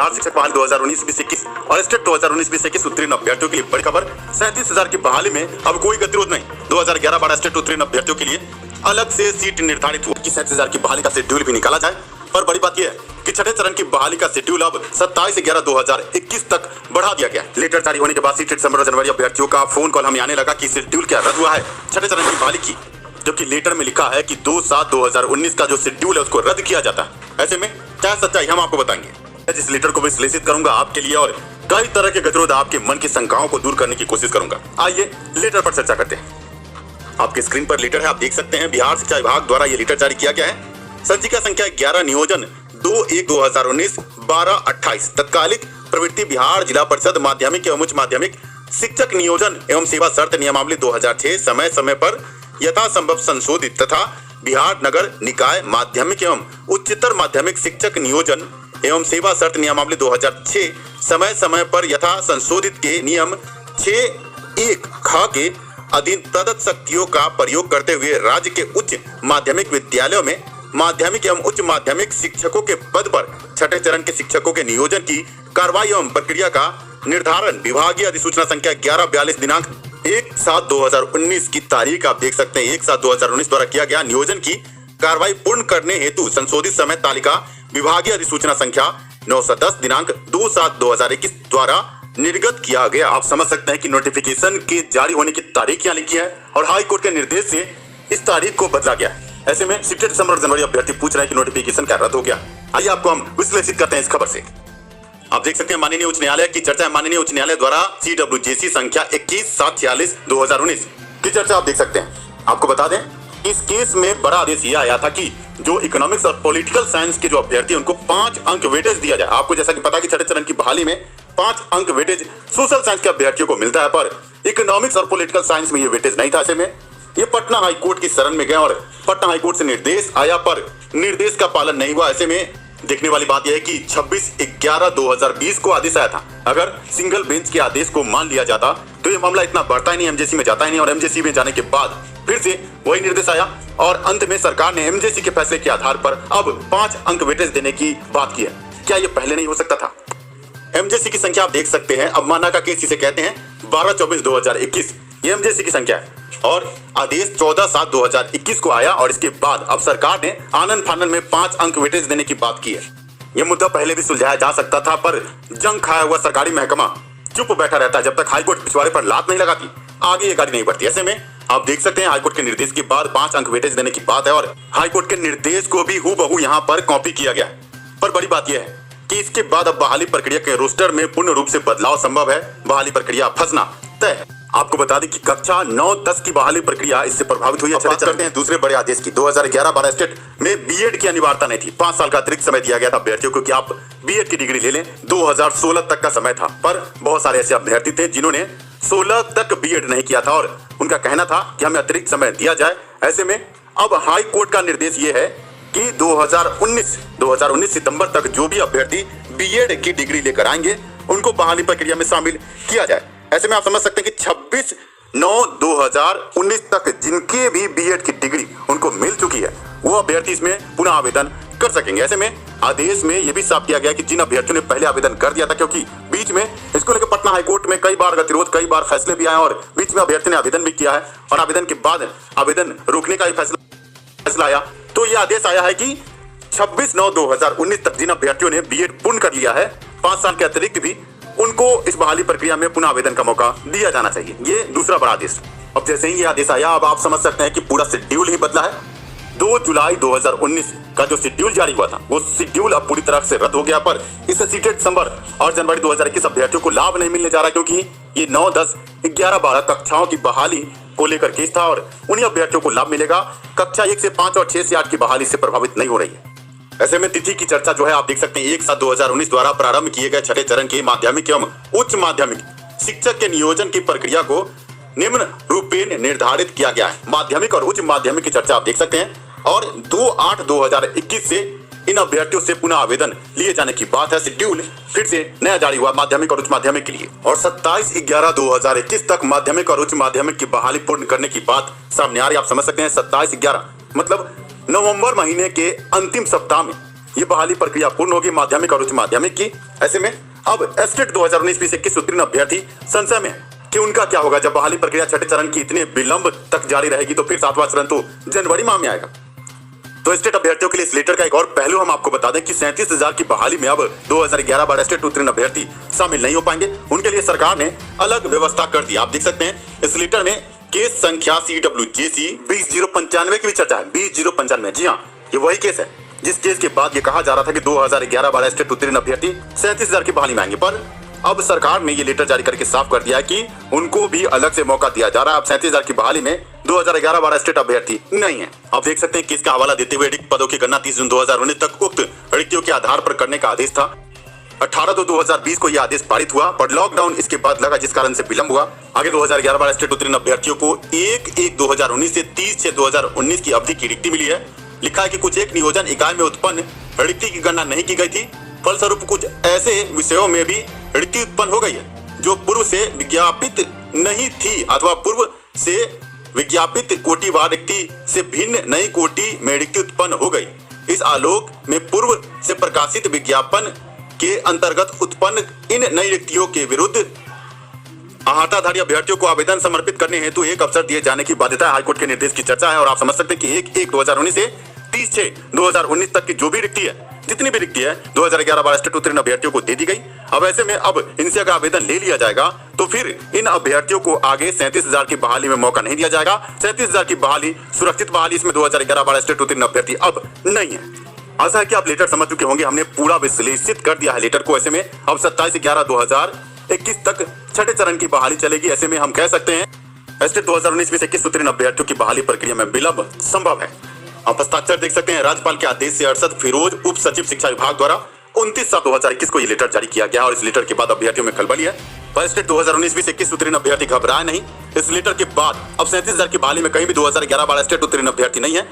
बिहार शिक्षक बहाली 2019-2021 और स्टेट 2019-2021 उत्तीर्ण अभ्यर्थियों के लिए बड़ी खबर। 37,000 की बहाली में अब कोई गतिरोध नहीं। 2011-12 स्टेट उत्तीर्ण अभ्यर्थियों के लिए अलग से सीट निर्धारित हुई कि 37,000 की बहाली का शेड्यूल भी निकाला जाए। पर बड़ी बात यह है कि छठे चरण की बहाली का शेड्यूल अब 27/11/2021 तक बढ़ा दिया गया। लेटर जारी होने के बाद सीटेड दिसंबर और जनवरी अभ्यर्थियों का फोन कॉल हमें आने लगा कि शेड्यूल क्या रद्द हुआ है छठे चरण की बहाली की, जबकि लेटर में लिखा है कि 2/7/2019 का जो शेड्यूल है उसको रद्द किया जाता है। ऐसे में क्या सच्चाई हम आपको बताएंगे। जिस लेटर को विश्लेषित करूंगा आपके लिए और कई तरह के गतिरोध आपके मन की शंकाओं को दूर करने की कोशिश करूंगा। आइए लेटर पर चर्चा करते हैं। आपके स्क्रीन पर लेटर है, आप देख सकते हैं। बिहार शिक्षा विभाग द्वारा यह लेटर जारी किया गया है। संचिका संख्या 11 नियोजन 2/1/2019 12/28 तत्कालिक प्रवृत्ति बिहार जिला परिषद माध्यमिक एवं उच्च माध्यमिक शिक्षक नियोजन एवं सेवा शर्त नियमावली 2006 समय समय पर यथासंभव संशोधित तथा बिहार नगर निकाय माध्यमिक एवं उच्चतर माध्यमिक शिक्षक नियोजन एवं सेवा शर्त नियमावली 2006 समय समय पर यथा संशोधित के नियम 6(1) ख के अधीन प्रदत्त शक्तियों का प्रयोग करते हुए राज्य के उच्च माध्यमिक विद्यालयों में माध्यमिक एवं उच्च माध्यमिक शिक्षकों के पद पर छठे चरण के शिक्षकों के नियोजन की कार्रवाई एवं प्रक्रिया का निर्धारण विभागीय अधिसूचना संख्या 1142 दिनांक 1/7/2019 की तारीख आप देख सकते हैं 1/7/2019 द्वारा किया गया। नियोजन की कार्रवाई पूर्ण करने हेतु संशोधित समय तालिका विभागीय अधिसूचना संख्या 910 दिनांक 2/7/2021 द्वारा निर्गत किया गया। आप समझ सकते हैं कि नोटिफिकेशन के जारी होने की तारीख यहाँ लिखी है और हाई कोर्ट के निर्देश से इस तारीख को बदला गया है। ऐसे में सीटेड दिसंबर और जनवरी अभ्यर्थी पूछ रहे हैं कि नोटिफिकेशन क्या रद्द हो गया। आइए आपको हम विश्लेषित करते हैं इस खबर से। आप देख सकते हैं माननीय उच्च न्यायालय की चर्चा है। माननीय उच्च न्यायालय द्वारा CWJC संख्या 21/746/2019 की चर्चा आप देख सकते हैं। आपको बता दें इस केस में बड़ा आदेश यह आया था कि जो इकोनॉमिक्स और पॉलिटिकल साइंस के जो अभ्यर्थी उनको 5 अंक वेटेज दिया जाए। आपको जैसा कि पता कि छठे चरण की बहाली में 5 अंक वेटेज सोशल साइंस के अभ्यर्थियों को मिलता है, पर इकोनॉमिक्स और पॉलिटिकल साइंस में ये वेटेज नहीं था। ऐसे में ये पटना हाई कोर्ट की शरण में गए और पटना हाई कोर्ट से निर्देश आया पर निर्देश का पालन नहीं हुआ। ऐसे में देखने वाली बात यह है कि 26/11/2020 को आदेश आया था। अगर सिंगल बेंच के आदेश को मान लिया जाता तो ये मामला इतना बढ़ता ही नहीं, MJC में जाता ही नहीं और MJC में जाने के बाद फिर से वही निर्देश आया और अंत में सरकार ने MJC के फैसले के आधार पर अब 5 अंक वेटेज देने की बात की है। क्या ये पहले नहीं हो सकता था? MJC की संख्या आप देख सकते हैं। अवमानना का केस इसे कहते हैं 12/24/2021 ये MJC की संख्या है और आदेश 14/7/2021 को आया और इसके बाद अब सरकार ने आनन फानन में 5 अंक वेटेज देने की बात की है। यह मुद्दा पहले भी सुलझाया जा सकता था, पर जंग खाया हुआ सरकारी महकमा चुप बैठा रहता है जब तक हाईकोर्ट पिछवाड़े पर लात नहीं लगाती, आगे ये गाड़ी नहीं बढ़ती। ऐसे में आप देख सकते हैं हाईकोर्ट के निर्देश के बाद 5 अंक वेटेज देने की बात है और हाईकोर्ट के निर्देश को भी हूबहू यहाँ पर कॉपी किया गया। पर बड़ी बात यह है कि इसके बाद अब बहाली प्रक्रिया के रोस्टर में पूर्ण रूप से बदलाव संभव है। बहाली प्रक्रिया फंसना तय है। आपको बता दें कि कक्षा 9-10 की बहाली प्रक्रिया इससे प्रभावित हुई है। बात करते हैं दूसरे बड़े आदेश की। 2011-12 स्टेट में बीएड की अनिवार्यता नहीं थी। 5 साल का अतिरिक्त समय दिया गया था अभ्यर्थियों को कि आप बीएड की डिग्री ले लें। 2016 तक का समय था, पर बहुत सारे ऐसे अभ्यर्थी थे जिन्होंने 16 तक बीएड नहीं किया था और उनका कहना था कि हमें अतिरिक्त समय दिया जाए। ऐसे में अब हाई कोर्ट का निर्देश ये है कि 2019 सितंबर तक जो भी अभ्यर्थी बीएड की डिग्री लेकर आएंगे उनको बहाली प्रक्रिया में शामिल किया जाए। ऐसे में आप समझ सकते हैं कि 26/9/2019 तक जिनके भी बीएड की डिग्री उनको मिल चुकी है वो अभ्यर्थी इसमें पुनः आवेदन कर सकेंगे। ऐसे में आदेश में यह भी साफ किया गया कि जिन अभ्यर्थियों ने पहले आवेदन कर दिया था, क्योंकि बीच में इसको लेकर पटना हाईकोर्ट में कई बार गतिरोध, कई बार फैसले भी आए और बीच में अभ्यर्थी ने आवेदन भी किया है और आवेदन के बाद आवेदन रोकने का फैसला आया, तो यह आदेश आया है कि 26/9/2019 तक जिन अभ्यर्थियों ने बीएड पूर्ण कर लिया है 5 साल के अतिरिक्त भी उनको इस बहाली प्रक्रिया में पुनः आवेदन का मौका दिया जाना चाहिए। ये दूसरा बड़ा आदेश। अब जैसे ही ये आदेश आया अब आप समझ सकते हैं कि पूरा शेड्यूल ही बदला है। 2 जुलाई 2019 का जो शेड्यूल जारी हुआ था वो शेड्यूल अब पूरी तरह से रद्द हो गया, पर इससे सीटेड दिसंबर और जनवरी 2021 अभ्यर्थियों को लाभ नहीं मिलने जा रहा, क्योंकि ये 9, 10, 11, 12 कक्षाओं की बहाली को लेकर केस था और उन्हीं अभ्यर्थियों को लाभ मिलेगा। कक्षा 1 से 5 और 6 से 8 की बहाली से प्रभावित नहीं हो रही है। ऐसे में तिथि की चर्चा जो है आप देख सकते हैं 1/7/2019 द्वारा प्रारंभ किए गए छठे चरण के माध्यमिक एवं उच्च माध्यमिक शिक्षक के नियोजन की प्रक्रिया को निम्न रूपेण निर्धारित किया गया है। माध्यमिक और उच्च माध्यमिक की चर्चा आप देख सकते हैं और 2/8/2021 से इन अभ्यर्थियों से पुनः आवेदन लिए जाने की बात है। शेड्यूल फिर से नया जारी हुआ माध्यमिक और उच्च माध्यमिक के लिए और 27/11/2021 तक माध्यमिक और उच्च माध्यमिक की बहाली पूर्ण करने की बात सामने आ रही है। आप समझ सकते हैं 27/11 मतलब नवंबर महीने के अंतिम सप्ताह में ये बहाली प्रक्रिया पूर्ण होगी माध्यमिक और उच्च माध्यमिक की। ऐसे में अब एस्टेट 2019-2021 उत्तीर्ण अभ्यर्थी संशय में कि उनका क्या होगा जब बहाली प्रक्रिया छठे चरण की इतने विलंब तक जारी रहेगी, तो फिर 7वां चरण तो जनवरी माह में आएगा। तो स्टेट अभ्यर्थियों के लिए इस लेटर का एक और पहलू हम आपको बता दें कि 37,000 की बहाली में अब 2011 बार स्टेट उत्तीर्ण अभ्यर्थी शामिल नहीं हो पाएंगे। उनके लिए सरकार ने अलग व्यवस्था कर दी। आप देख सकते हैं इस लेटर में केस संख्या CWJC 20095 की भी चर्चा है। 20095, जी हाँ, ये वही केस है जिस केस के बाद ये कहा जा रहा था कि 2011 बार स्टेट उत्तीर्ण अभ्यर्थी 37,000 की बहाली में आएंगे, पर अब सरकार ने ये लेटर जारी करके साफ कर दिया है कि उनको भी अलग से मौका दिया जा रहा है। अब 37,000 की बहाली में 2011 बार स्टेट अभ्यर्थी नहीं है। आप देख सकते हैं कि इसका हवाला देते हुए रिक्त पदों की गणना 30 जून 2019 तक उक्त रिक्तियों के आधार पर करने का आदेश था। 18/2/2020 को यह आदेश पारित हुआ, पर लॉकडाउन इसके बाद लगा, जिस कारण से विलंब हुआ। आगे 2011 बार स्टेट उत्तीर्ण अभ्यर्थियों को 1/1/2019 से 30/6/2019 की अवधि की रिक्ति मिली है। लिखा है कि कुछ एक नियोजन इकाई में उत्पन्न रिक्ति की गणना नहीं की गई थी, फलस्वरूप कुछ ऐसे विषयों में भी रिक्ति उत्पन्न हो गई है जो पूर्व से विज्ञापित नहीं थी अथवा पूर्व से विज्ञापित कोटिवार रिक्ति से भिन्न नई कोटि में रिक्ति उत्पन्न हो गई। इस आलोक में पूर्व से प्रकाशित विज्ञापन के अंतर्गत उत्पन्न इन नई रिक्तियों के विरुद्ध अहाताधारी अभ्यर्थियों को आवेदन समर्पित करने हेतु एक अवसर दिए जाने की बाध्यता हाईकोर्ट के निर्देश की चर्चा है। और आप समझ सकते हैं कि 1/1/2019 से 30/6/2019 तक की जो भी रिक्ति है, जितनी भी रिक्ति है 2011 बार स्टेट उत्तीर्ण अभ्यर्थियों को दे दी गई। अब ऐसे में अब इनसे अगर आवेदन ले लिया जाएगा तो फिर इन अभ्यर्थियों को आगे 37,000 की बहाली में मौका नहीं दिया जाएगा। 37,000 की बहाली सुरक्षित बहाली, इसमें 2011 बार स्टेट उत्तीर्ण अभ्यर्थी अब नहीं है। आशा है कि आप लेटर समझ चुके होंगे। हमने पूरा विश्लेषित कर दिया है लेटर को। ऐसे में अब 27/11/2021 तक छठे चरण की बहाली चलेगी। ऐसे में हम कह सकते हैं स्टेट 2019-2021 उत्तीर्ण अभ्यर्थियों की बहाली प्रक्रिया में विलंब संभव है। आप हस्ताक्षर देख सकते हैं राज्यपाल के आदेश से अरशद फिरोज उप सचिव शिक्षा विभाग द्वारा 29/7/2021 को यह लेटर जारी किया गया और इस लेटर के बाद अभ्यर्थियों में खलबली है। पर स्टेट 2019-2021 उत्तीर्ण अभ्यर्थी घबराए नहीं। इस लेटर के बाद अब 37,000 की बहाली में कहीं भी 2011 बार स्टेट उत्तीर्ण अभ्यर्थी नहीं है।